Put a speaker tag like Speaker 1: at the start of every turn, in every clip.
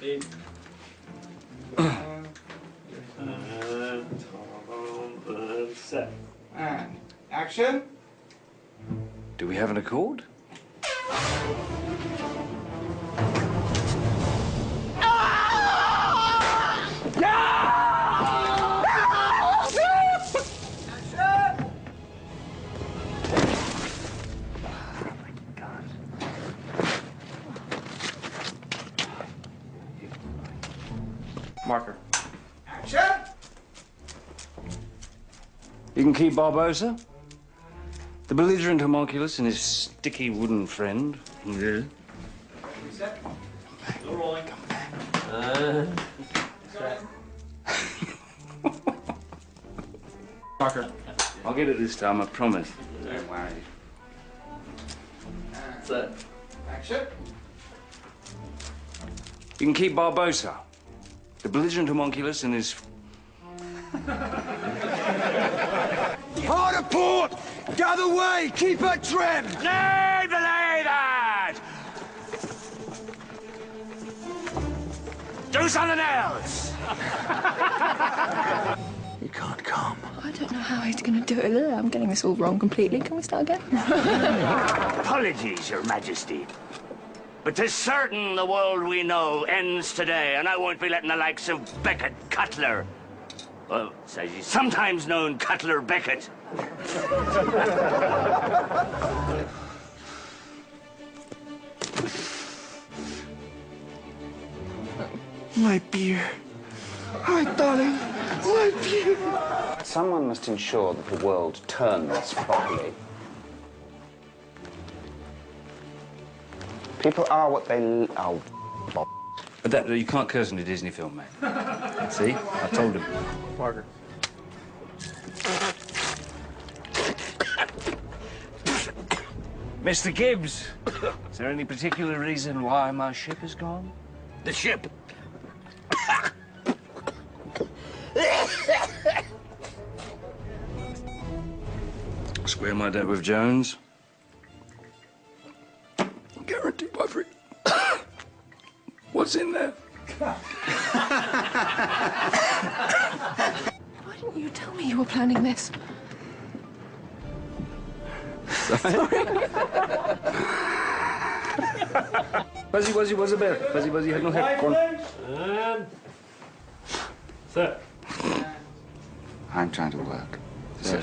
Speaker 1: And set.
Speaker 2: And action.
Speaker 3: Do we have an accord?
Speaker 1: Marker.
Speaker 2: Action.
Speaker 3: You can keep Barbosa, the belligerent homunculus, and his sticky wooden friend. Yeah.
Speaker 2: Reset.
Speaker 1: Still rolling. Marker.
Speaker 3: I'll get it this time, I promise.
Speaker 1: Don't worry.
Speaker 2: And
Speaker 1: Set.
Speaker 2: action.
Speaker 3: You can keep Barbosa, the belligerent homunculus, and his...
Speaker 4: Hard a port! Gather way! Keep her trim!
Speaker 3: Nay, belay that! Do something else!
Speaker 4: You can't come.
Speaker 5: I don't know how he's going to do it. I'm getting this all wrong completely. Can we start again?
Speaker 3: Apologies, Your Majesty. But 'tis certain the world we know ends today, and I won't be letting the likes of Beckett Cutler, well, as he's sometimes known, Cutler Beckett.
Speaker 4: My beer. My darling. My beer.
Speaker 3: Someone must ensure that the world turns properly. People are what they... Oh, but that, you can't curse in a Disney film, mate. See? I told him.
Speaker 1: Marker.
Speaker 3: Mr. Gibbs, is there any particular reason why my ship is gone? The ship? Square my debt with Jones. Guaranteed by free. What's in there?
Speaker 5: Why didn't you tell me you were planning this?
Speaker 3: Buzzy, what's the bell? Buzzy, had no head. Go on.
Speaker 1: And set.
Speaker 3: I'm trying to work. So.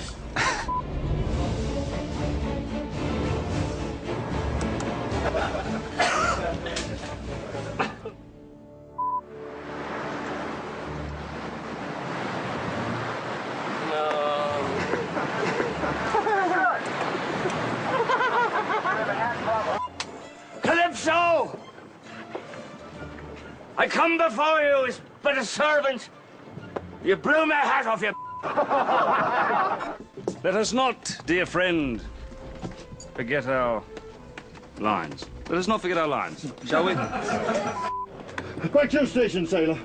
Speaker 3: Calypso! I come before you as but a servant. You blew my hat off, you... Let us not, dear friend, forget our lines. Let us not forget our lines, shall we?
Speaker 6: Back to your station, sailor.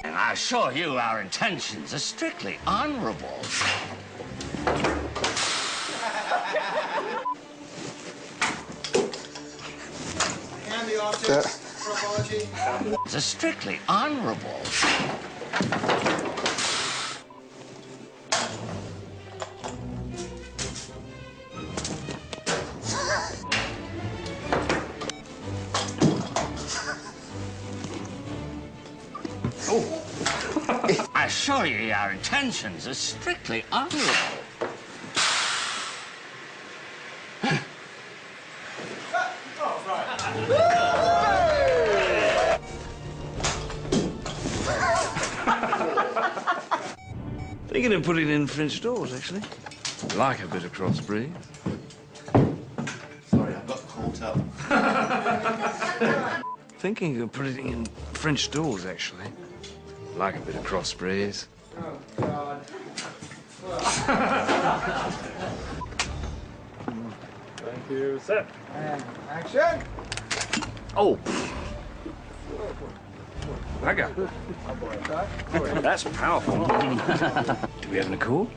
Speaker 3: And I assure you our intentions are strictly honorable.
Speaker 2: And the object. Tropology.
Speaker 3: It's a strictly honorable. I assure you our intentions are strictly honorable. Thinking of putting in French doors, actually. Like a bit of crossbreed.
Speaker 6: Sorry, I got caught up.
Speaker 3: Thinking of putting in French doors, actually. Like a bit of crossbreed.
Speaker 2: Oh, God.
Speaker 1: Thank you. Set.
Speaker 2: And action.
Speaker 3: Oh. Ragga. That's powerful. Do we have an accord?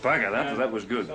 Speaker 1: Bugger, that was good.